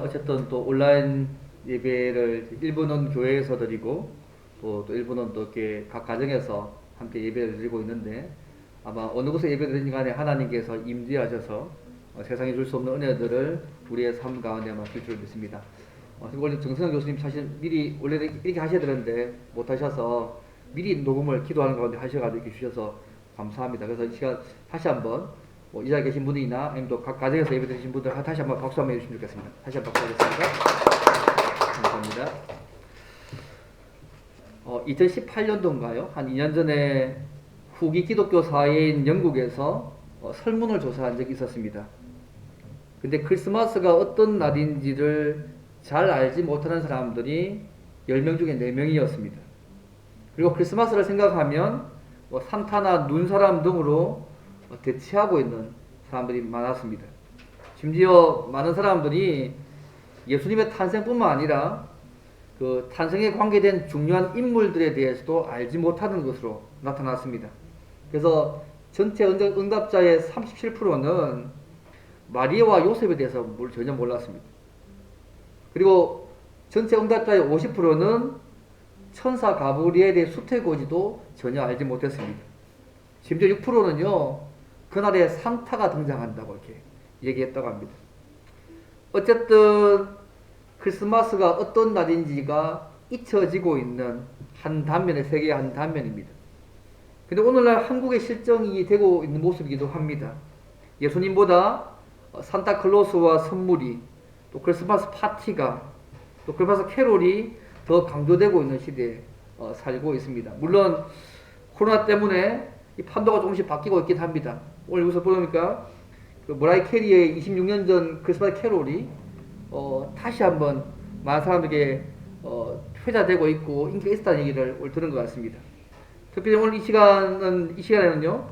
어쨌든 또 온라인 예배를 일부는 교회에서 드리고 또 일부는 또 이렇게 각 가정에서 함께 예배를 드리고 있는데 아마 어느 곳에 예배 드리는 간에 하나님께서 임재하셔서 세상에 줄 수 없는 은혜들을 우리의 삶 가운데 아마 줄 줄 믿습니다. 원래 정승환 교수님 사실 미리 원래 이렇게 하셔야 되는데 못 하셔서 미리 녹음을 기도하는 가운데 하셔가지고 이렇게 주셔서 감사합니다. 그래서 이 시간 다시 한번 이 자리에 계신 분이나 아니면 또 각 가정에서 예배 드리신 분들 다시 한번 박수 한번 해주시면 좋겠습니다. 다시 한번 박수 하겠습니다. 감사합니다. 2018년도인가요? 한 2년 전에 후기 기독교 사회인 영국에서 설문을 조사한 적이 있었습니다. 근데 크리스마스가 어떤 날인지를 잘 알지 못하는 사람들이 10명 중에 4명이었습니다. 그리고 크리스마스를 생각하면 산타나 눈사람 등으로 대체하고 있는 사람들이 많았습니다. 심지어 많은 사람들이 예수님의 탄생뿐만 아니라 그 탄생에 관계된 중요한 인물들에 대해서도 알지 못하는 것으로 나타났습니다. 그래서 전체 응답자의 37%는 마리아와 요셉에 대해서 전혀 몰랐습니다. 그리고 전체 응답자의 50%는 천사 가브리엘의 수태고지도 전혀 알지 못했습니다. 심지어 6%는요 그날에 산타가 등장한다고 이렇게 얘기했다고 합니다. 어쨌든 크리스마스가 어떤 날인지가 잊혀지고 있는 한 단면의 세계의 한 단면입니다. 근데 오늘날 한국의 실정이 되고 있는 모습이기도 합니다. 예수님보다 산타클로스와 선물이 또 크리스마스 파티가 또 크리스마스 캐롤이 더 강조되고 있는 시대에 살고 있습니다. 물론 코로나 때문에 이 판도가 조금씩 바뀌고 있긴 합니다. 오늘 여기서 보니까 그 머라이 캐리의 26년 전 크리스마스 캐롤이 다시 한번 많은 사람들에게 회자되고 있고 인기가 있다는 얘기를 오늘 들은 것 같습니다. 특별히 오늘 이 시간에는요,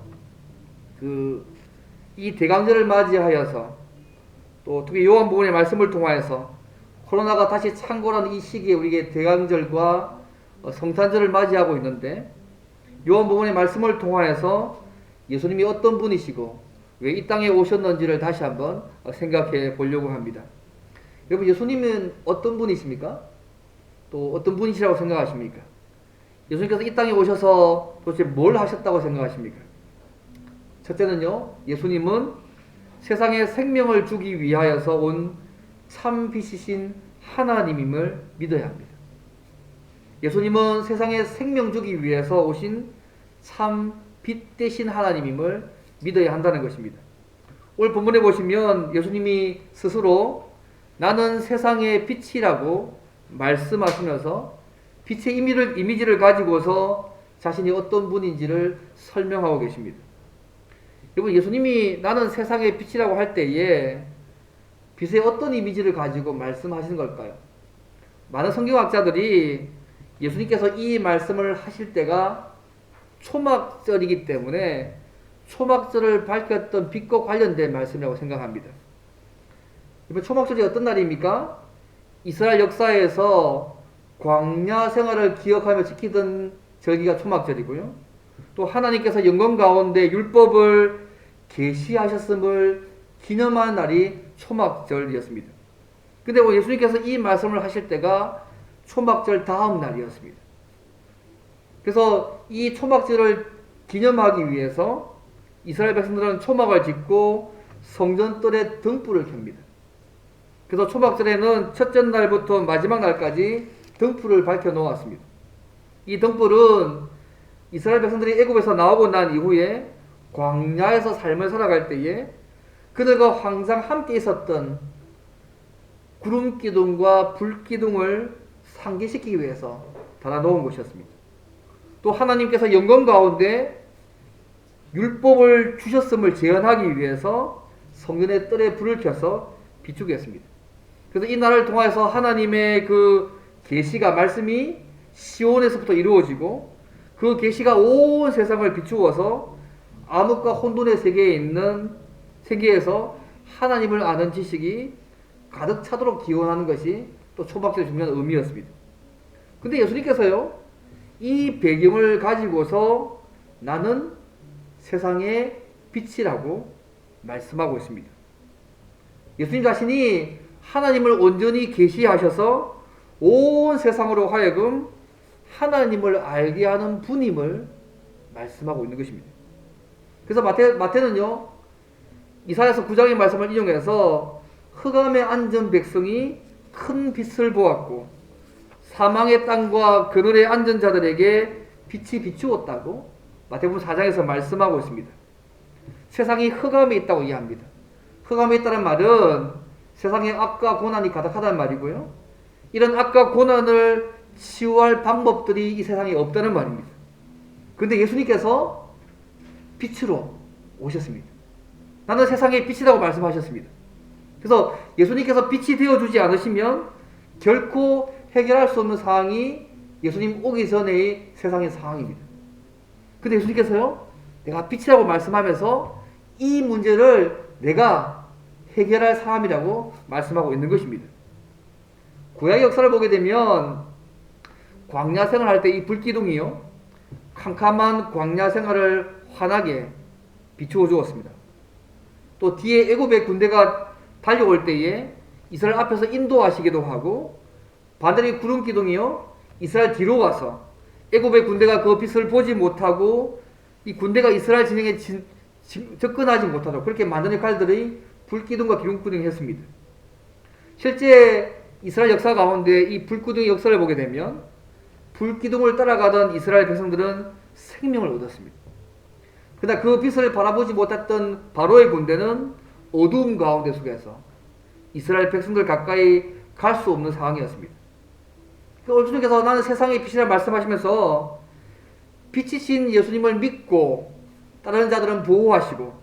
이 대강절을 맞이하여서 또 특히 요한복음의 말씀을 통하여서 코로나가 다시 창궐하는 이 시기에 우리에게 대강절과 성탄절을 맞이하고 있는데 요한복음의 말씀을 통하여서 예수님이 어떤 분이시고 왜 이 땅에 오셨는지를 다시 한번 생각해 보려고 합니다. 여러분, 예수님은 어떤 분이십니까? 또 어떤 분이시라고 생각하십니까? 예수님께서 이 땅에 오셔서 도대체 뭘 하셨다고 생각하십니까? 첫째는요, 예수님은 세상에 생명을 주기 위하여서 온 참 빛이신 하나님임을 믿어야 합니다. 예수님은 세상에 생명 주기 위해서 오신 참 빛 되신 하나님임을 믿어야 한다는 것입니다. 오늘 본문에 보시면 예수님이 스스로 나는 세상의 빛이라고 말씀하시면서 빛의 이미지를 가지고서 자신이 어떤 분인지를 설명하고 계십니다. 여러분, 예수님이 나는 세상의 빛이라고 할 때에 빛의 어떤 이미지를 가지고 말씀하시는 걸까요? 많은 성경학자들이 예수님께서 이 말씀을 하실 때가 초막절이기 때문에 초막절을 밝혔던 빛과 관련된 말씀이라고 생각합니다. 이번 초막절이 어떤 날입니까? 이스라엘 역사에서 광야 생활을 기억하며 지키던 절기가 초막절이고요. 또 하나님께서 영광 가운데 율법을 계시하셨음을 기념하는 날이 초막절이었습니다. 근데 예수님께서 이 말씀을 하실 때가 초막절 다음 날이었습니다. 그래서 이 초막절을 기념하기 위해서 이스라엘 백성들은 초막을 짓고 성전뜰에 등불을 켭니다. 그래서 초막절에는 첫째 날부터 마지막 날까지 등불을 밝혀 놓았습니다. 이 등불은 이스라엘 백성들이 애굽에서 나오고 난 이후에 광야에서 삶을 살아갈 때에 그들과 항상 함께 있었던 구름 기둥과 불 기둥을 상기시키기 위해서 달아놓은 것이었습니다. 또 하나님께서 영광 가운데 율법을 주셨음을 재현하기 위해서 성전의 뜰에 불을 켜서 비추게 했습니다. 그래서 이 날을 통해서 하나님의 그 계시가 말씀이 시온에서부터 이루어지고 그 계시가 온 세상을 비추어서 암흑과 혼돈의 세계에서 하나님을 아는 지식이 가득 차도록 기원하는 것이 또 초막절의 중요한 의미였습니다. 근데 예수님께서요, 이 배경을 가지고서 나는 세상의 빛이라고 말씀하고 있습니다. 예수님 자신이 하나님을 온전히 계시하셔서 온 세상으로 하여금 하나님을 알게 하는 분임을 말씀하고 있는 것입니다. 그래서 마태는요, 이사야서 9장의 말씀을 인용해서 흑암에 앉은 백성이 큰 빛을 보았고 사망의 땅과 그늘에 앉은 자들에게 빛이 비추었다고 마태복음 4장에서 말씀하고 있습니다. 세상이 흑암에 있다고 이해합니다. 흑암에 있다는 말은 세상에 악과 고난이 가득하다는 말이고요. 이런 악과 고난을 치유할 방법들이 이 세상에 없다는 말입니다. 그런데 예수님께서 빛으로 오셨습니다. 나는 세상의 빛이라고 말씀하셨습니다. 그래서 예수님께서 빛이 되어주지 않으시면 결코 해결할 수 없는 상황이 예수님 오기 전의 세상의 상황입니다. 근데 예수님께서요, 내가 빛이라고 말씀하면서 이 문제를 내가 해결할 사람이라고 말씀하고 있는 것입니다. 구약 역사를 보게 되면 광야 생활할 때 이 불기둥이요, 캄캄한 광야 생활을 환하게 비추어 주었습니다. 또 뒤에 애굽의 군대가 달려올 때에 이스라엘 앞에서 인도하시기도 하고, 반대로 구름 기둥이요, 이스라엘 뒤로 가서 애굽의 군대가 그 빛을 보지 못하고 이 군대가 이스라엘 진영에 접근하지 못하도록 그렇게 만든 역할들이 불기둥과 기둥기둥이 했습니다. 실제 이스라엘 역사 가운데 이 불기둥의 역사를 보게 되면 불기둥을 따라가던 이스라엘 백성들은 생명을 얻었습니다. 그러나 그 빛을 바라보지 못했던 바로의 군대는 어두움 가운데 속에서 이스라엘 백성들 가까이 갈 수 없는 상황이었습니다. 예수님께서 나는 세상의 빛이라 말씀하시면서 빛이신 예수님을 믿고 다른 자들은 보호하시고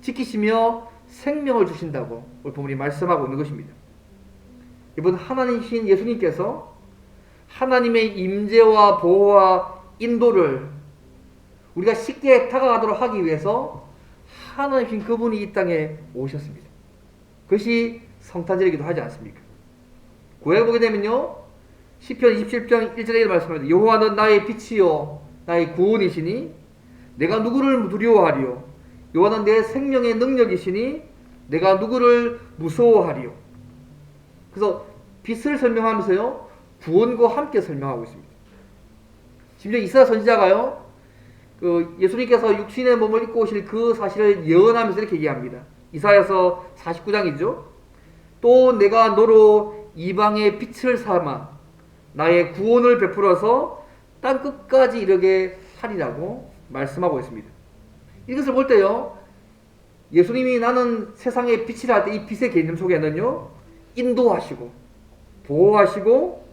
지키시며 생명을 주신다고 오늘 본문이 말씀하고 있는 것입니다. 이번 하나님이신 예수님께서 하나님의 임재와 보호와 인도를 우리가 쉽게 다가가도록 하기 위해서 하나님이신 그분이 이 땅에 오셨습니다. 그것이 성탄절이기도 하지 않습니까? 구약에 보게 되면요, 시편 27편 1절에 말씀합니다. 여호와는 나의 빛이요 나의 구원이시니 내가 누구를 두려워하리요. 여호와는 내 생명의 능력이시니 내가 누구를 무서워하리요. 그래서 빛을 설명하면서요, 구원과 함께 설명하고 있습니다. 심지어 이사야 선지자가요, 예수님께서 육신의 몸을 입고 오실 그 사실을 예언하면서 이렇게 얘기합니다. 이사야서 49장이죠. 또 내가 너로 이방의 빛을 삼아 나의 구원을 베풀어서 땅 끝까지 이르게 하리라고 말씀하고 있습니다. 이것을 볼 때요, 예수님이 나는 세상의 빛이라 할 때 이 빛의 개념 속에는요, 인도하시고 보호하시고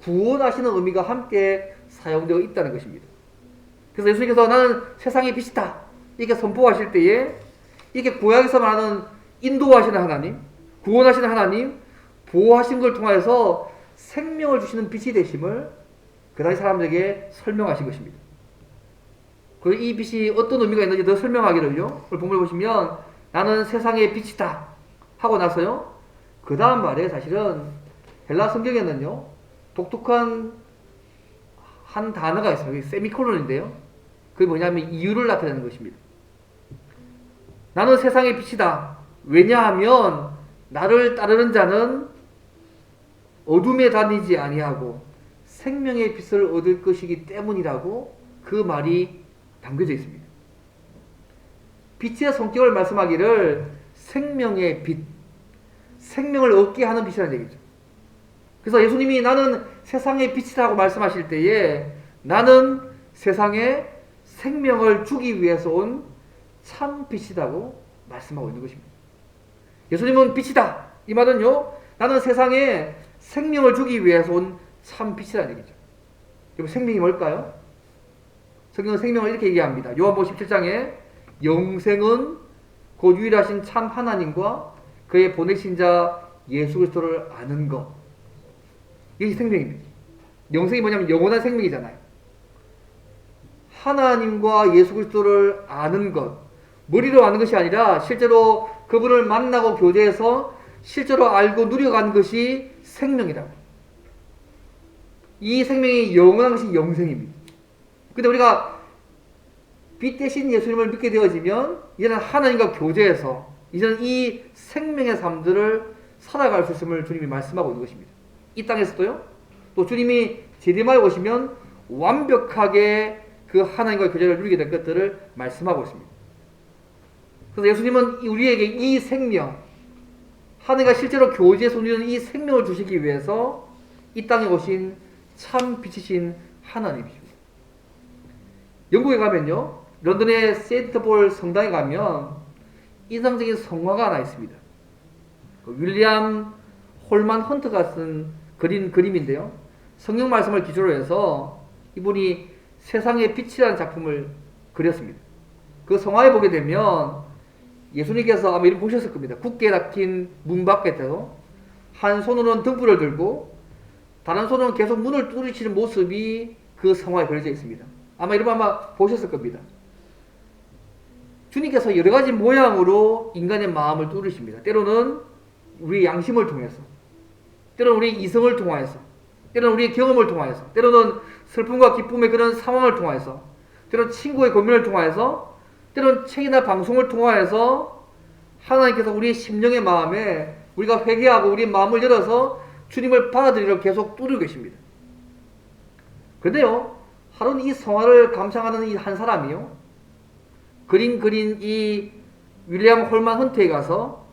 구원하시는 의미가 함께 사용되어 있다는 것입니다. 그래서 예수님께서 나는 세상의 빛이다 이렇게 선포하실 때에 이렇게 구약에서 말하는 인도하시는 하나님, 구원하시는 하나님, 보호하신 걸 통해서 생명을 주시는 빛이 되심을 그 당시 사람들에게 설명하신 것입니다. 그리고 이 빛이 어떤 의미가 있는지 더 설명하기를요, 오늘 본문을 보시면 나는 세상의 빛이다 하고 나서요, 그 다음 말에 사실은 헬라 성경에는요, 독특한 한 단어가 있어요. 세미콜론인데요, 그게 뭐냐면 이유를 나타내는 것입니다. 나는 세상의 빛이다. 왜냐하면 나를 따르는 자는 어둠에 다니지 아니하고 생명의 빛을 얻을 것이기 때문이라고 그 말이 담겨져 있습니다. 빛의 성격을 말씀하기를 생명의 빛, 생명을 얻게 하는 빛이라는 얘기죠. 그래서 예수님이 나는 세상의 빛이라고 말씀하실 때에 나는 세상에 생명을 주기 위해서 온 참 빛이라고 말씀하고 있는 것입니다. 예수님은 빛이다. 이 말은요, 나는 세상에 생명을 주기 위해서 온 참 빛이라는 얘기죠. 여러분, 생명이 뭘까요? 성경은 생명을 이렇게 얘기합니다. 요한복음 17장에 영생은 곧 유일하신 참 하나님과 그의 보내신 자 예수 그리스도를 아는 것. 이게 생명입니다. 영생이 뭐냐면 영원한 생명이잖아요. 하나님과 예수 그리스도를 아는 것. 머리로 아는 것이 아니라 실제로 그분을 만나고 교제해서 실제로 알고 누려간 것이 생명이라고. 이 생명이 영원한 것이 영생입니다. 근데 우리가 빛 대신 예수님을 믿게 되어지면 이제는 하나님과 교제해서 이제는 이 생명의 삶들을 살아갈 수 있음을 주님이 말씀하고 있는 것입니다. 이 땅에서도요. 또 주님이 제대마에 오시면 완벽하게 그 하나님과의 교제를 누리게 될 것들을 말씀하고 있습니다. 그래서 예수님은 우리에게 이 생명, 하나님과 실제로 교제에서 누리는 이 생명을 주시기 위해서 이 땅에 오신 참 빛이신 하나님이십니다. 영국에 가면요, 런던의 세인트폴 성당에 가면 인상적인 성화가 하나 있습니다. 윌리엄 홀만 헌트가 쓴 그림인데요. 성경 말씀을 기초로 해서 이분이 세상의 빛이라는 작품을 그렸습니다. 그 성화에 보게 되면 예수님께서 아마 이름 보셨을 겁니다. 굳게 닫힌 문 밖에서 한 손으로는 등불을 들고 다른 손으로는 계속 문을 두드리시는 모습이 그 성화에 그려져 있습니다. 아마 이름 보셨을 겁니다. 주님께서 여러 가지 모양으로 인간의 마음을 뚫으십니다. 때로는 우리 양심을 통해서, 때로는 우리 이성을 통하여서, 때로는 우리의 경험을 통하여서, 때로는 슬픔과 기쁨의 그런 상황을 통하여서, 때로는 친구의 고민을 통하여서, 때로는 책이나 방송을 통하여서 하나님께서 우리의 심령의 마음에 우리가 회개하고 우리의 마음을 열어서 주님을 받아들이려 계속 뚫고 계십니다. 그런데요, 하루는 이 성화를 감상하는 이 한 사람이요, 그린 이 윌리엄 홀만 헌트에 가서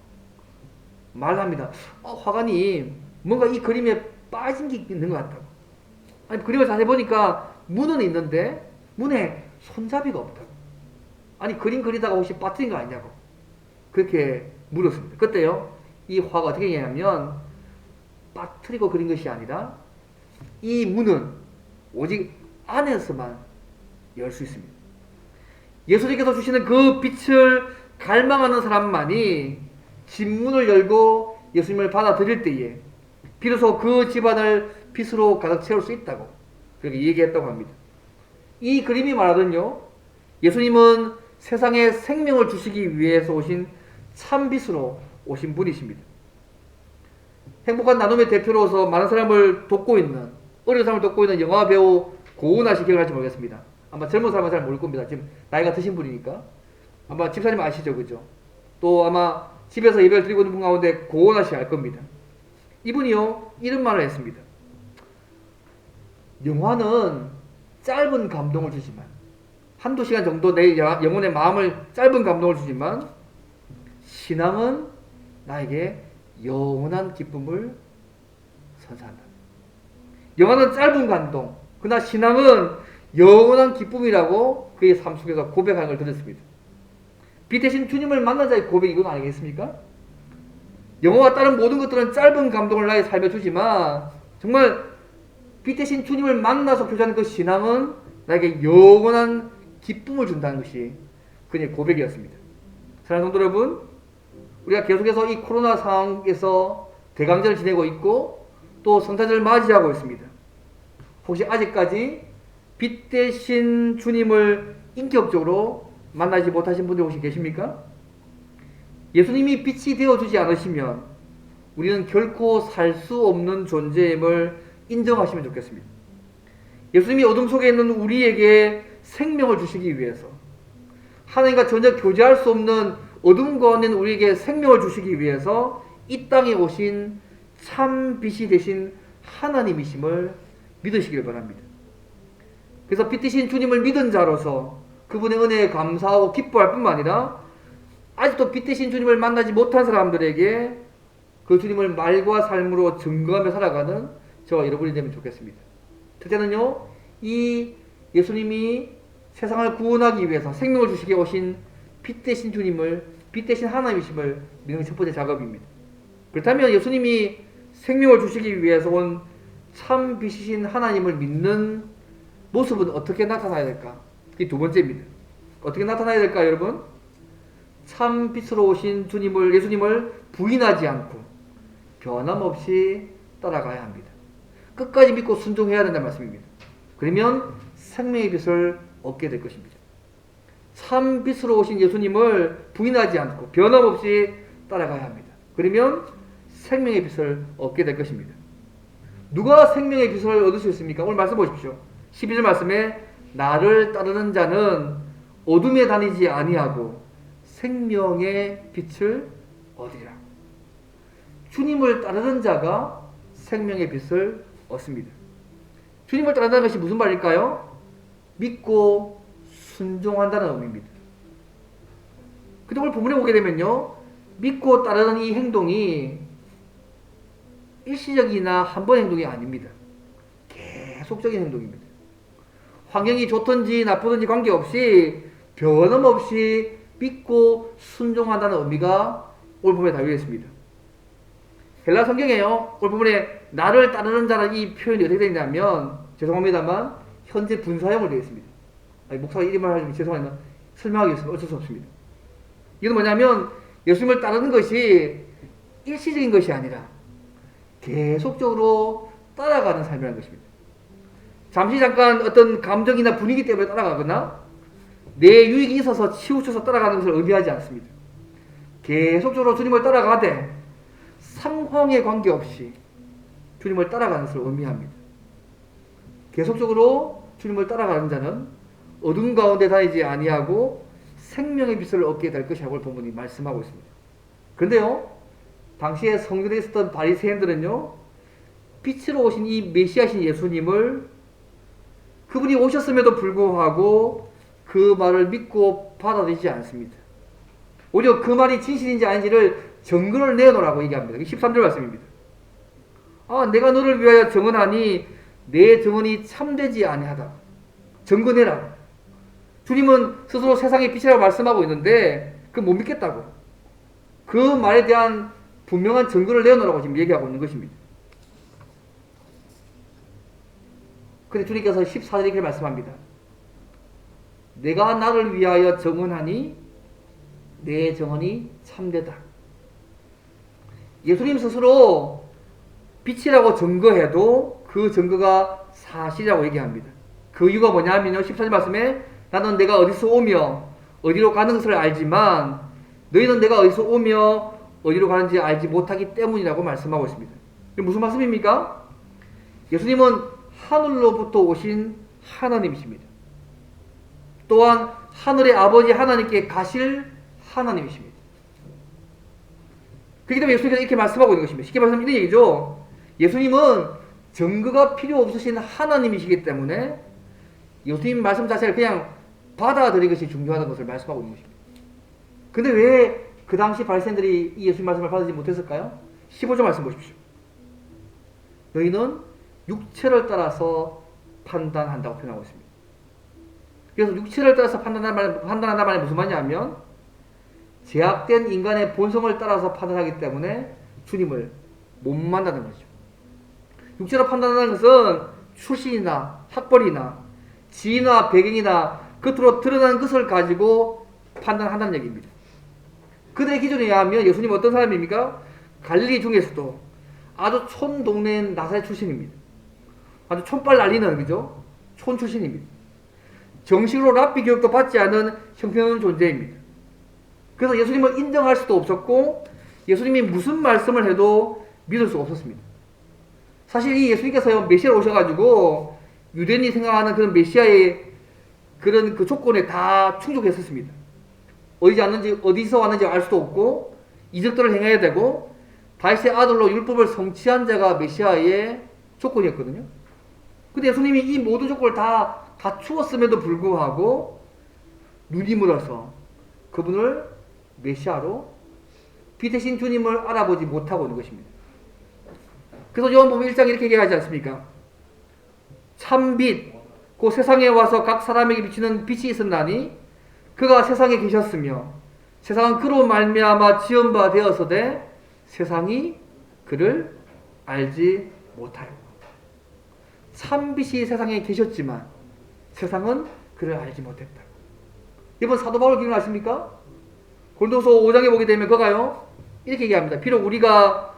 말합니다. 화가님, 뭔가 이 그림에 빠진 게 있는 것 같다고. 아니, 그림을 자세히 보니까 문은 있는데 문에 손잡이가 없다고. 아니, 그림 그리다가 혹시 빠뜨린 거 아니냐고 그렇게 물었습니다. 그때요, 이 화가 어떻게 했냐면 빠뜨리고 그린 것이 아니라 이 문은 오직 안에서만 열 수 있습니다. 예수님께서 주시는 그 빛을 갈망하는 사람만이 집문을 열고 예수님을 받아들일 때에 비로소 그 집안을 빛으로 가득 채울 수 있다고 그렇게 얘기했다고 합니다. 이 그림이 말하던요, 예수님은 세상에 생명을 주시기 위해서 오신 참빛으로 오신 분이십니다. 행복한 나눔의 대표로서 많은 사람을 돕고 있는, 어려운 사람을 돕고 있는 영화배우 고은아 씨 기억할지 모르겠습니다. 아마 젊은 사람은 잘 모를 겁니다. 지금 나이가 드신 분이니까. 아마 집사님 아시죠? 그죠? 또 아마 집에서 예배를 드리고 있는 분 가운데 고은아 씨 알 겁니다. 이분이요, 이런 말을 했습니다. 영화는 짧은 감동을 주지만, 한두 시간 정도 내 영혼의 마음을 짧은 감동을 주지만, 신앙은 나에게 영원한 기쁨을 선사한다. 영화는 짧은 감동, 그러나 신앙은 영원한 기쁨이라고 그의 삶 속에서 고백하는 걸 들었습니다. 빛 대신 주님을 만난 자의 고백, 이건 아니겠습니까? 영화와 다른 모든 것들은 짧은 감동을 나의 삶에 주지만 정말 빛 대신 주님을 만나서 교제하는 그 신앙은 나에게 영원한 기쁨을 준다는 것이 그의 고백이었습니다. 사랑하는 성도 여러분, 우리가 계속해서 이 코로나 상황에서 대강절을 지내고 있고 또 성탄절을 맞이하고 있습니다. 혹시 아직까지 빛 대신 주님을 인격적으로 만나지 못하신 분들 혹시 계십니까? 예수님이 빛이 되어주지 않으시면 우리는 결코 살 수 없는 존재임을 인정하시면 좋겠습니다. 예수님이 어둠 속에 있는 우리에게 생명을 주시기 위해서, 하나님과 전혀 교제할 수 없는 어둠 가운데 있는 우리에게 생명을 주시기 위해서 이 땅에 오신 참 빛이 되신 하나님이심을 믿으시길 바랍니다. 그래서 빛 대신 주님을 믿은 자로서 그분의 은혜에 감사하고 기뻐할 뿐만 아니라 아직도 빛 대신 주님을 만나지 못한 사람들에게 그 주님을 말과 삶으로 증거하며 살아가는 저와 여러분이 되면 좋겠습니다. 첫째는요, 이 예수님이 세상을 구원하기 위해서 생명을 주시게 오신 빛 대신 주님을, 빛 대신 하나님이심을 믿는 첫 번째 작업입니다. 그렇다면 예수님이 생명을 주시기 위해서 온 참 빛이신 하나님을 믿는 모습은 어떻게 나타나야 될까? 이 두 번째입니다. 어떻게 나타나야 될까, 여러분? 참 빛으로 오신 주님을, 예수님을 부인하지 않고 변함없이 따라가야 합니다. 끝까지 믿고 순종해야 된다는 말씀입니다. 그러면 생명의 빛을 얻게 될 것입니다. 참 빛으로 오신 예수님을 부인하지 않고 변함없이 따라가야 합니다. 그러면 생명의 빛을 얻게 될 것입니다. 누가 생명의 빛을 얻을 수 있습니까? 오늘 말씀 보십시오. 12절 말씀에 나를 따르는 자는 어둠에 다니지 아니하고 생명의 빛을 얻으리라. 주님을 따르는 자가 생명의 빛을 얻습니다. 주님을 따른다는 것이 무슨 말일까요? 믿고 순종한다는 의미입니다. 근데 오늘 본문에 보게 되면요, 믿고 따르는 이 행동이 일시적이나 한 번의 행동이 아닙니다. 계속적인 행동입니다. 환경이 좋든지 나쁘든지 관계없이 변함없이 믿고 순종한다는 의미가 오늘 본문에 담겨 있습니다. 헬라 성경에요, 오늘 본문에 나를 따르는 자라는 이 표현이 어떻게 되어 있냐면, 죄송합니다만 현재 분사형으로 되어 있습니다. 목사가 이름을 하시면 죄송합니다. 설명하겠습니다. 어쩔 수 없습니다. 이건 뭐냐면 예수님을 따르는 것이 일시적인 것이 아니라 계속적으로 따라가는 삶이라는 것입니다. 잠시 잠깐 어떤 감정이나 분위기 때문에 따라가거나 내 유익이 있어서 치우쳐서 따라가는 것을 의미하지 않습니다. 계속적으로 주님을 따라가되 상황에 관계없이 주님을 따라가는 것을 의미합니다. 계속적으로 주님을 따라가는 자는 어둠 가운데 다니지 아니하고 생명의 빛을 얻게 될 것이라고 본문이 말씀하고 있습니다. 그런데요, 당시에 성전에 있었던 바리새인들은요, 빛으로 오신 이 메시아신 예수님을 그분이 오셨음에도 불구하고 그 말을 믿고 받아들이지 않습니다. 오히려 그 말이 진실인지 아닌지를 증거를 내놓으라고 얘기합니다. 13절 말씀입니다. 내가 너를 위하여 증언하니 내 증언이 참되지 아니하다. 증거내라. 주님은 스스로 세상의 빛이라고 말씀하고 있는데 그걸 못 믿겠다고. 그 말에 대한 분명한 증거를 내놓으라고 지금 얘기하고 있는 것입니다. 근데 주님께서 14절에 이렇게 말씀합니다. 내가 나를 위하여 증언하니 내 증언이 참되다. 예수님 스스로 빛이라고 증거해도 그 증거가 사실이라고 얘기합니다. 그 이유가 뭐냐면요, 14절 말씀에 나는 내가 어디서 오며 어디로 가는 것을 알지만 너희는 내가 어디서 오며 어디로 가는지 알지 못하기 때문이라고 말씀하고 있습니다. 이게 무슨 말씀입니까? 예수님은 하늘로부터 오신 하나님이십니다. 또한 하늘의 아버지 하나님께 가실 하나님이십니다. 그렇기 때문에 예수님께서 이렇게 말씀하고 있는 것입니다. 쉽게 말하면 이런 얘기죠. 예수님은 증거가 필요 없으신 하나님이시기 때문에 예수님 말씀 자체를 그냥 받아들이는 것이 중요하다는 것을 말씀하고 있는 것입니다. 근데 왜 그 당시 바리새인들이 이 예수님 말씀을 받아들이지 못했을까요? 15절 말씀 보십시오. 너희는 육체를 따라서 판단한다고 표현하고 있습니다. 그래서 육체를 따라서 판단한다는 말이 무슨 말이냐면 제약된 인간의 본성을 따라서 판단하기 때문에 주님을 못 만나는 거죠. 육체로 판단하는 것은 출신이나 학벌이나 지위나 배경이나 겉으로 드러나는 것을 가지고 판단한다는 얘기입니다. 그들의 기준에 의하면 예수님은 어떤 사람입니까? 갈릴리 중에서도 아주 촌 동네 나사렛 출신입니다. 아주 촌발 날리는, 그죠? 촌 출신입니다. 정식으로 랍비 교육도 받지 않은 형편없는 존재입니다. 그래서 예수님을 인정할 수도 없었고 예수님이 무슨 말씀을 해도 믿을 수 없었습니다. 사실 이 예수님께서 메시아로 오셔가지고 유대인이 생각하는 그런 메시아의 그런 그 조건에 다 충족했었습니다. 어디서 왔는지 알 수도 없고 이적들을 행해야 되고 다윗의 아들로 율법을 성취한 자가 메시아의 조건이었거든요. 근데 예수님이 이 모든 조건을 다 갖추었음에도 불구하고 눈이 멀어서 그분을 메시아로 빛 대신 주님을 알아보지 못하고 있는 것입니다. 그래서 요한복음 1장 이렇게 얘기하지 않습니까? 참빛, 그 세상에 와서 각 사람에게 비치는 빛이 있었나니 그가 세상에 계셨으며 세상은 그로 말미암아 지은 바 되었으되 세상이 그를 알지 못하여. 참빛이 세상에 계셨지만 세상은 그를 알지 못했다. 이번 사도 바울 기억나십니까? 고린도서 5장에 보게 되면 그가요 이렇게 얘기합니다. 비록 우리가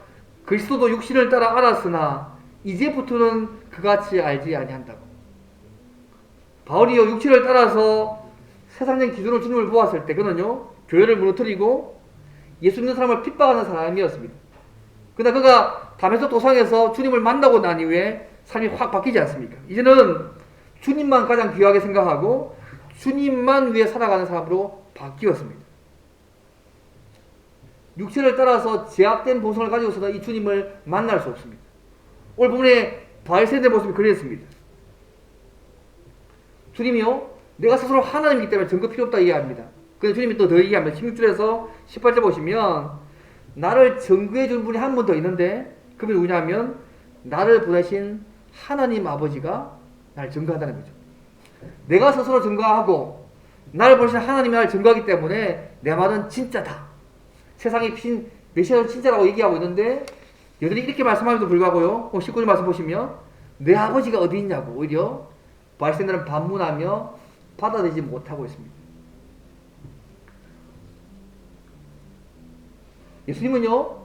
그리스도도 육신을 따라 알았으나 이제부터는 그같이 알지 아니한다고. 바울이요 육체를 따라서 세상적인 기준으로 주님을 보았을 때 그는요 교회를 무너뜨리고 예수 믿는 사람을 핍박하는 사람이었습니다. 그러나 그가 담에서 도상에서 주님을 만나고 난 이후에 삶이 확 바뀌지 않습니까? 이제는 주님만 가장 귀하게 생각하고 주님만 위해 살아가는 사람으로 바뀌었습니다. 육체를 따라서 제약된 본성을 가지고서는 이 주님을 만날 수 없습니다. 오늘 본문에 바리새인의 모습이 그랬습니다. 주님이요, 내가 스스로 하나님이기 때문에 증거 필요 없다 얘기합니다. 그런데 주님이 또 더 얘기합니다. 16절에서 18절 보시면 나를 증거해 준 분이 한 분 더 있는데 그분이 누구냐면 나를 보내신 하나님 아버지가 나를 증거한다는 거죠. 내가 스스로 증거하고 나를 보내신 하나님이 나를 증거하기 때문에 내 말은 진짜다. 세상에 피신 메시아는 진짜라고 얘기하고 있는데 여전히 이렇게 말씀함에도 불구하고요. 19절 말씀 보시면 내 아버지가 어디 있냐고 오히려 바리새인들은 반문하며 받아들이지 못하고 있습니다. 예수님은요,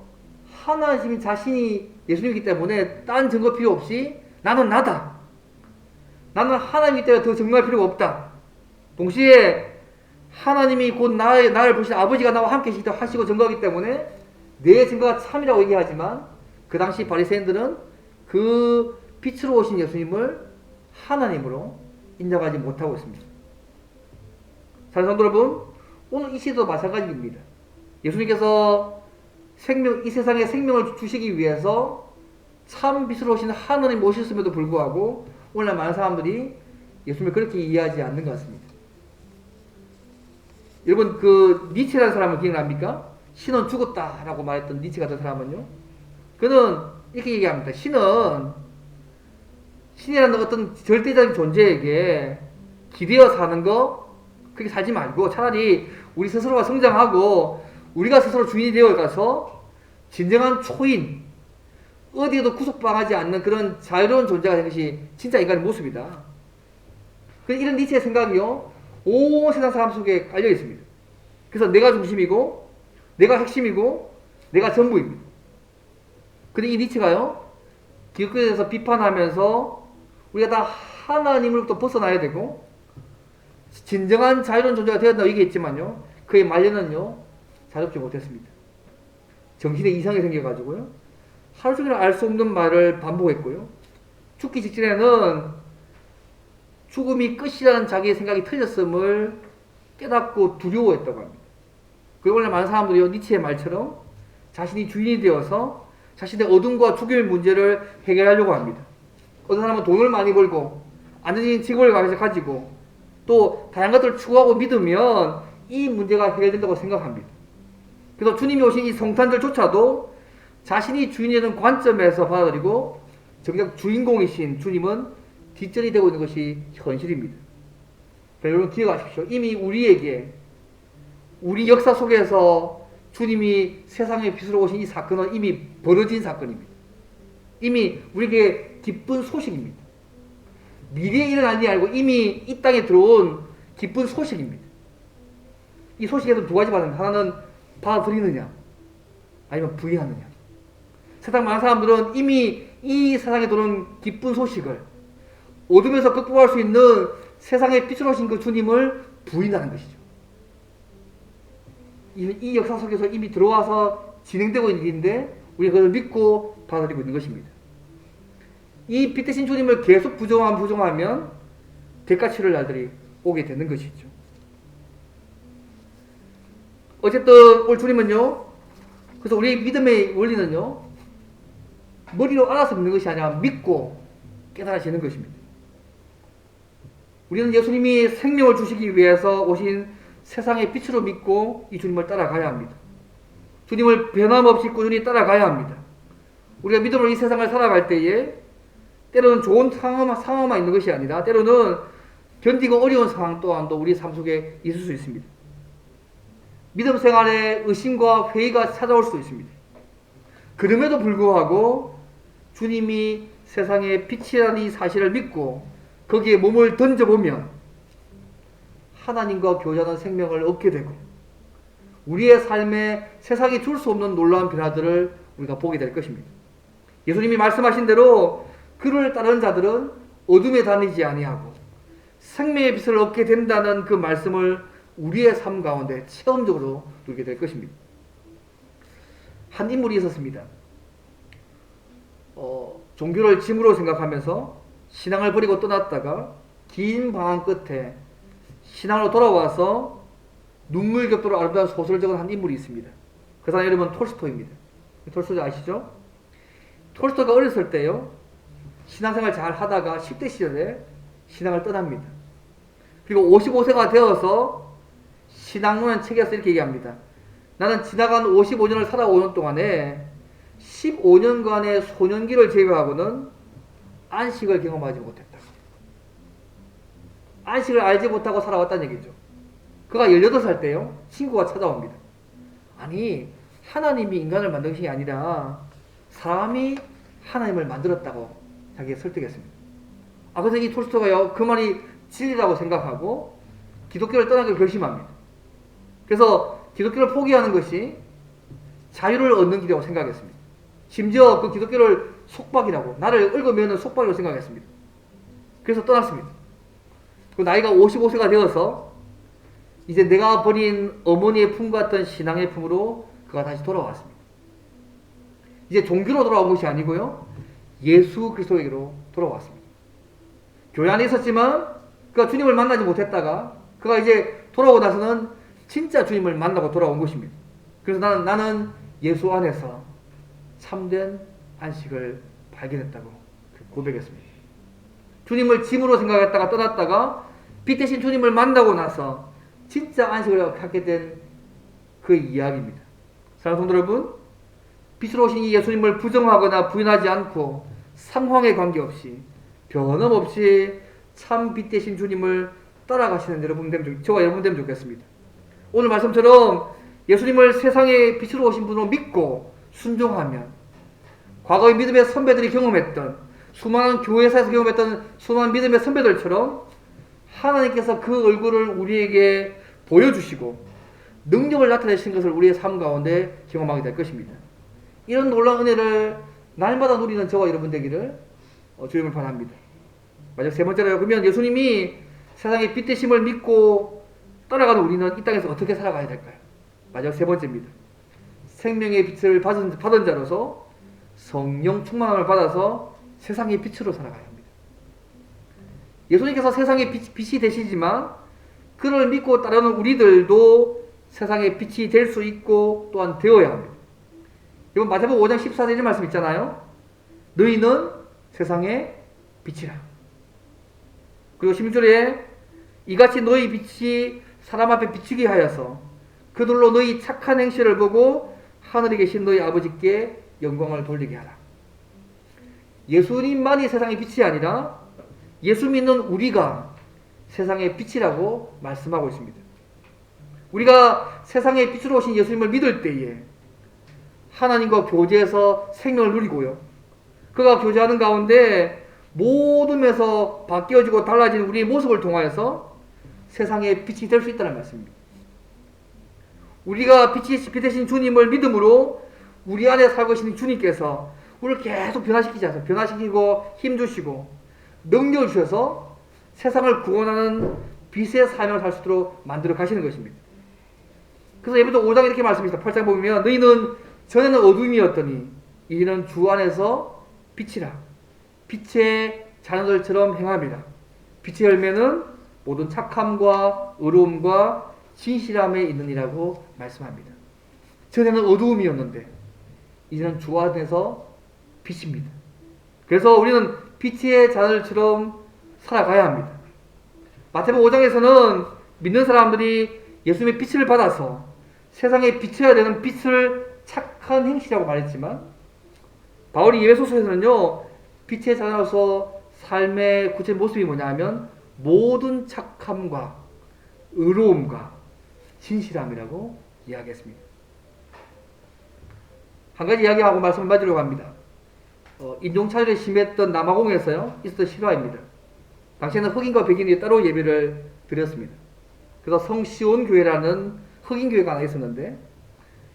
하나님 자신이 예수님이기 때문에 딴 증거 필요 없이 나는 나다. 나는 하나님이기 때문에 더 증거할 필요가 없다. 동시에 하나님이 곧 나를 보신 아버지가 나와 함께 하시고 증거하기 때문에 내 증거가 참이라고 얘기하지만 그 당시 바리새인들은 그 빛으로 오신 예수님을 하나님으로 인정하지 못하고 있습니다. 사랑하는 성도 여러분, 오늘 이 시대도 마찬가지입니다. 예수님께서 이 세상에 생명을 주시기 위해서 참 빛으로 오신 하나님 모셨음에도 불구하고 오늘날 많은 사람들이 예수님을 그렇게 이해하지 않는 것 같습니다. 여러분, 그 니체라는 사람을 기억납니까? 신은 죽었다라고 말했던 니체 같은 사람은요, 그는 이렇게 얘기합니다. 신이라는 어떤 절대적인 존재에게 기대어 사는 거 그렇게 살지 말고 차라리 우리 스스로가 성장하고 우리가 스스로 주인이 되어 가서 진정한 초인, 어디에도 구속당하지 않는 그런 자유로운 존재가 되는 것이 진짜 인간의 모습이다. 이런 니체의 생각이요, 온 세상 사람 속에 깔려 있습니다. 그래서 내가 중심이고 내가 핵심이고 내가 전부입니다. 근데 이 니체가요, 기독교에 대해서 비판하면서 우리가 다 하나님으로부터 벗어나야 되고 진정한 자유로운 존재가 되었다고 얘기했지만요, 그의 말년은요 자유롭지 못했습니다. 정신에 이상이 생겨가지고요 하루 종일 알 수 없는 말을 반복했고요, 죽기 직전에는 죽음이 끝이라는 자기의 생각이 틀렸음을 깨닫고 두려워했다고 합니다. 그리고 오늘 많은 사람들이 니체의 말처럼 자신이 주인이 되어서 자신의 어둠과 죽음의 문제를 해결하려고 합니다. 어떤 사람은 돈을 많이 벌고 안정적인 직업을 가지고 또 다양한 것들을 추구하고 믿으면 이 문제가 해결된다고 생각합니다. 그래서 주님이 오신 이 성탄절조차도 자신이 주인이라는 관점에서 받아들이고 정작 주인공이신 주님은 뒷전이 되고 있는 것이 현실입니다. 여러분 기억하십시오. 이미 우리에게 우리 역사 속에서 주님이 세상의 빛으로 오신 이 사건은 이미 벌어진 사건입니다. 이미 우리에게 기쁜 소식입니다. 미래에 일어날 일이 아니고 이미 이 땅에 들어온 기쁜 소식입니다. 이 소식에도 두 가지 반응. 하나는 받아들이느냐 아니면 부인하느냐. 세상 많은 사람들은 이미 이 세상에 들어온 기쁜 소식을 어둠에서 극복할 수 있는 세상의 빛으로 오신 그 주님을 부인하는 것이죠. 이 역사 속에서 이미 들어와서 진행되고 있는 일인데 우리가 그걸 믿고 받아들이고 있는 것입니다. 이 빛 대신 주님을 계속 부정하면 대가 치를 날들이 오게 되는 것이죠. 어쨌든 오늘 주님은요, 그래서 우리의 믿음의 원리는요, 머리로 알아서 믿는 것이 아니라 믿고 깨달아지는 것입니다. 우리는 예수님이 생명을 주시기 위해서 오신 세상의 빛으로 믿고 이 주님을 따라가야 합니다. 주님을 변함없이 꾸준히 따라가야 합니다. 우리가 믿음으로 이 세상을 살아갈 때에 때로는 좋은 상황만 있는 것이 아니라 때로는 견디고 어려운 상황 또한도 우리 삶 속에 있을 수 있습니다. 믿음 생활에 의심과 회의가 찾아올 수도 있습니다. 그럼에도 불구하고 주님이 세상의 빛이라는 이 사실을 믿고 거기에 몸을 던져보면 하나님과 교제하는 생명을 얻게 되고 우리의 삶에 세상이 줄 수 없는 놀라운 변화들을 우리가 보게 될 것입니다. 예수님이 말씀하신 대로 그를 따르는 자들은 어둠에 다니지 아니하고 생명의 빛을 얻게 된다는 그 말씀을 우리의 삶 가운데 체험적으로 누리게 될 것입니다. 한 인물이 있었습니다. 종교를 짐으로 생각하면서 신앙을 버리고 떠났다가 긴 방황 끝에 신앙으로 돌아와서 눈물겹도록 아름다운 소설을 적은 한 인물이 있습니다. 그 사람 이름은 톨스토이입니다. 톨스토이 아시죠? 톨스토이가 어렸을 때요, 신앙생활 잘 하다가 10대 시절에 신앙을 떠납니다. 그리고 55세가 되어서 신앙론이라는 책에서 이렇게 얘기합니다. 나는 지나간 55년을 살아오는 동안에 15년간의 소년기를 제외하고는 안식을 경험하지 못했다. 안식을 알지 못하고 살아왔다는 얘기죠. 그가 18살 때요, 친구가 찾아옵니다. 아니, 하나님이 인간을 만든 것이 아니라 사람이 하나님을 만들었다고 자기가 설득했습니다. 그래서 이 톨스토이가요, 그 말이 진리라고 생각하고 기독교를 떠나기로 결심합니다. 그래서 기독교를 포기하는 것이 자유를 얻는 길이라고 생각했습니다. 심지어 그 기독교를 속박이라고, 나를 얽어매는 속박이라고 생각했습니다. 그래서 떠났습니다. 그 나이가 55세가 되어서 이제 내가 버린 어머니의 품 같은 신앙의 품으로 그가 다시 돌아왔습니다. 이제 종교로 돌아온 것이 아니고요, 예수 그리스도에게로 돌아왔습니다. 교회 안에 있었지만 그가 주님을 만나지 못했다가 그가 이제 돌아오고 나서는 진짜 주님을 만나고 돌아온 것입니다. 그래서 나는 예수 안에서 참된 안식을 발견했다고 고백했습니다. 주님을 짐으로 생각했다가 떠났다가 빛 대신 주님을 만나고 나서 진짜 안식을 갖게 된 그 이야기입니다. 사랑하는 성도 여러분, 빛으로 오신 이 예수님을 부정하거나 부인하지 않고 상황에 관계없이 변함없이 참 빛 대신 주님을 따라가시는 저와 여러분 되면 좋겠습니다. 오늘 말씀처럼 예수님을 세상의 빛으로 오신 분으로 믿고 순종하면 과거의 믿음의 선배들이 경험했던, 수많은 교회사에서 경험했던 수많은 믿음의 선배들처럼 하나님께서 그 얼굴을 우리에게 보여주시고 능력을 나타내신 것을 우리의 삶 가운데 경험하게 될 것입니다. 이런 놀라운 은혜를 날마다 누리는 저와 여러분 되기를 주님을 바랍니다. 마지막 세 번째로요, 그러면 예수님이 세상의 빛 되심을 믿고 따라가는 우리는 이 땅에서 어떻게 살아가야 될까요? 마지막 세 번째입니다. 생명의 빛을 받은 자로서 성령 충만함을 받아서 세상의 빛으로 살아가야 합니다. 예수님께서 세상의 빛이 되시지만 그를 믿고 따르는 우리들도 세상의 빛이 될 수 있고 또한 되어야 합니다. 이번 마태복음 5장 14절의 말씀 있잖아요. 너희는 세상의 빛이라. 그리고 16절에 이같이 너희 빛이 사람 앞에 비추게 하여서 그들로 너희 착한 행실을 보고 하늘에 계신 너희 아버지께 영광을 돌리게 하라. 예수님만이 세상의 빛이 아니라 예수 믿는 우리가 세상의 빛이라고 말씀하고 있습니다. 우리가 세상의 빛으로 오신 예수님을 믿을 때에 하나님과 교제해서 생명을 누리고요, 그가 교제하는 가운데 모든 면에서 바뀌어지고 달라진 우리의 모습을 통하여서 세상의 빛이 될 수 있다는 말씀입니다. 우리가 빛 대신 주님을 믿음으로 우리 안에 살고 계신 주님께서 우리를 계속 변화시키고 힘주시고 능력을 주셔서 세상을 구원하는 빛의 삶을 살 수 있도록 만들어 가시는 것입니다. 그래서 예배도 5장 이렇게 말씀합니다. 8장 보면 너희는 전에는 어둠이었더니 이제는 주 안에서 빛이라. 빛의 자녀들처럼 행함이라. 빛의 열매는 모든 착함과 의로움과 진실함에 있느니라고 말씀합니다. 전에는 어두움이었는데 이제는 주 안에서 빛입니다. 그래서 우리는 빛의 자녀들처럼 살아가야 합니다. 마태복음 5장에서는 믿는 사람들이 예수님의 빛을 받아서 세상에 비춰야 되는 빛을 착한 행실이라고 말했지만, 바울이 예배소서에서는요, 빛의 자녀로서 삶의 구체적인 모습이 뭐냐 하면 모든 착함과 의로움과 진실함이라고 이야기했습니다. 한 가지 이야기하고 말씀을 마치려고 합니다. 인종차별이 심했던 남아공에서요 있었던 실화입니다. 당시에는 흑인과 백인이 따로 예배를 드렸습니다. 그래서 성시온 교회라는 흑인 교회가 하나 있었는데,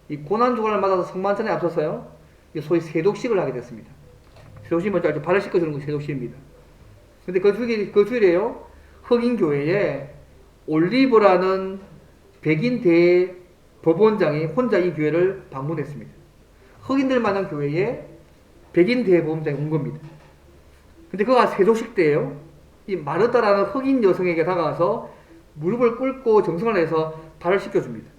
이 고난 주간을 맞아서 성만찬에 앞서서요 소위 세독식을 하게 됐습니다. 세독식이 뭔지 알죠? 발을 씻겨주는 것이 세독식입니다. 근데 그 주일에요 흑인 교회에 올리버라는 백인 대법원장이 혼자 이 교회를 방문했습니다. 흑인들 많은 교회에 백인 대법원장이 온 겁니다. 근데 그가 세독식 때예요, 이 마르타라는 흑인 여성에게 다가가서 무릎을 꿇고 정성을 내서 발을 씻겨줍니다.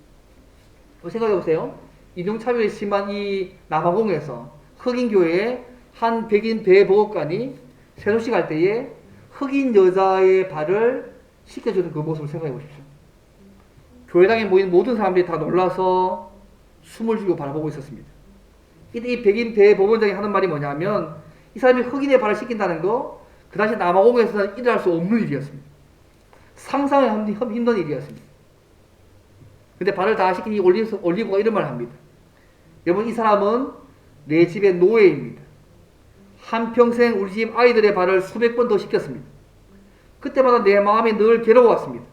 생각해보세요. 인종차별이 심한 이 남아공에서 흑인 교회에 한 백인 대보호관이 세조시 갈 때에 흑인 여자의 발을 씻겨주는 그 모습을 생각해 보십시오. 교회당에 모인 모든 사람들이 다 놀라서 숨을 죽이고 바라보고 있었습니다. 이때 이 백인 대법원장이 하는 말이 뭐냐면 이 사람이 흑인의 발을 씻긴다는 거 그 당시 남아공에서는 일어날 수 없는 일이었습니다. 상상이 힘든 일이었습니다. 근데 발을 다 씻기니 올리브가 이런 말을 합니다. 여러분, 이 사람은 내 집의 노예입니다. 한평생 우리 집 아이들의 발을 수백 번 더 씻겼습니다. 그때마다 내 마음이 늘 괴로웠습니다.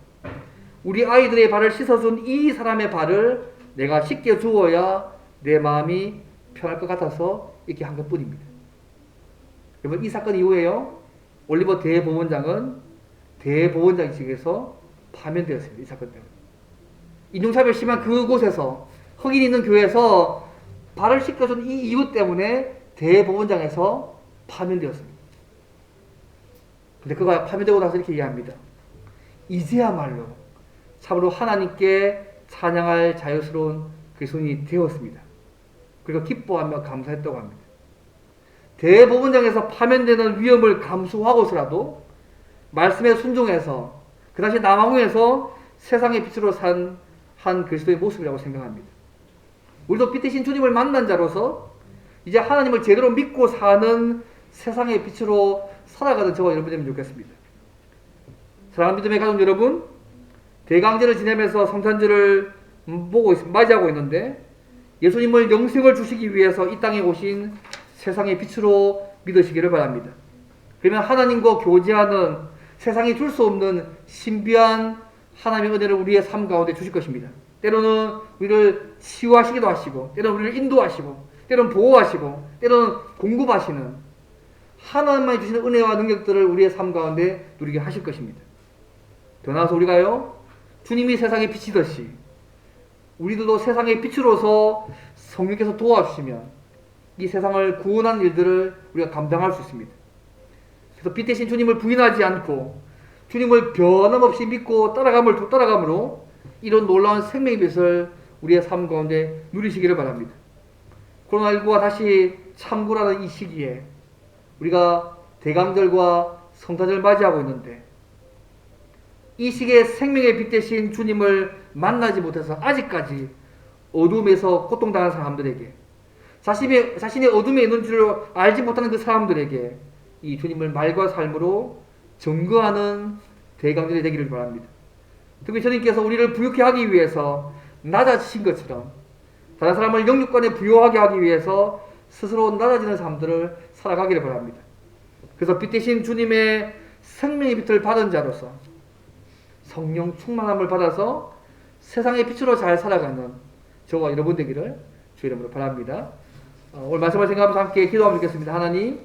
우리 아이들의 발을 씻어준 이 사람의 발을 내가 씻겨주어야 내 마음이 편할 것 같아서 이렇게 한 것뿐입니다. 여러분, 이 사건 이후에요, 올리버 대법원장은 대법원장직에서 파면되었습니다. 이 사건 때문에. 인종차별 심한 그곳에서, 흑인 있는 교회에서 발을 씻겨준 이 이유 때문에 대법원장에서 파면되었습니다. 근데 그가 파면되고 나서 이렇게 얘기합니다. 이제야말로 참으로 하나님께 찬양할 자유스러운 그리스도인이 되었습니다. 그리고 기뻐하며 감사했다고 합니다. 대법원장에서 파면되는 위험을 감수하고서라도 말씀에 순종해서 그 당시 남아공에서 세상의 빛으로 산 한 그리스도의 모습이라고 생각합니다. 우리도 빛 대신 주님을 만난 자로서 이제 하나님을 제대로 믿고 사는 세상의 빛으로 살아가는 저와 여러분이면 좋겠습니다. 사랑하는 믿음의 가족 여러분, 대강제를 지내면서 성탄절을 맞이하고 있는데 예수님을 영생을 주시기 위해서 이 땅에 오신 세상의 빛으로 믿으시기를 바랍니다. 그러면 하나님과 교제하는 세상이 줄 수 없는 신비한 하나님의 은혜를 우리의 삶 가운데 주실 것입니다. 때로는 우리를 치유하시기도 하시고, 때로는 우리를 인도하시고, 때로는 보호하시고, 때로는 공급하시는 하나님만이 주시는 은혜와 능력들을 우리의 삶 가운데 누리게 하실 것입니다. 더 나아가서 우리가요, 주님이 세상의 빛이듯이 우리들도 세상의 빛으로서 성령께서 도와주시면 이 세상을 구원하는 일들을 우리가 감당할 수 있습니다. 그래서 빛 대신 주님을 부인하지 않고 주님을 변함없이 믿고 따라감으로 이런 놀라운 생명의 빛을 우리의 삶 가운데 누리시기를 바랍니다. 코로나19가 다시 창궐하는 이 시기에 우리가 대강절과 성탄절을 맞이하고 있는데 이 시기에 생명의 빛 대신 주님을 만나지 못해서 아직까지 어둠에서 고통당하는 사람들에게, 자신의 어둠에 있는 줄 알지 못하는 그 사람들에게 이 주님을 말과 삶으로 증거하는 대강절이 되기를 바랍니다. 특히 주님께서 우리를 부유케 하기 위해서 낮아지신 것처럼 다른 사람을 영육간에 부유하게 하기 위해서 스스로 낮아지는 삶들을 살아가기를 바랍니다. 그래서 빛 대신 주님의 생명의 빛을 받은 자로서 성령 충만함을 받아서 세상의 빛으로 잘 살아가는 저와 여러분 되기를 주의 이름으로 바랍니다. 오늘 말씀을 생각하면서 함께 기도하면 좋겠습니다. 하나님,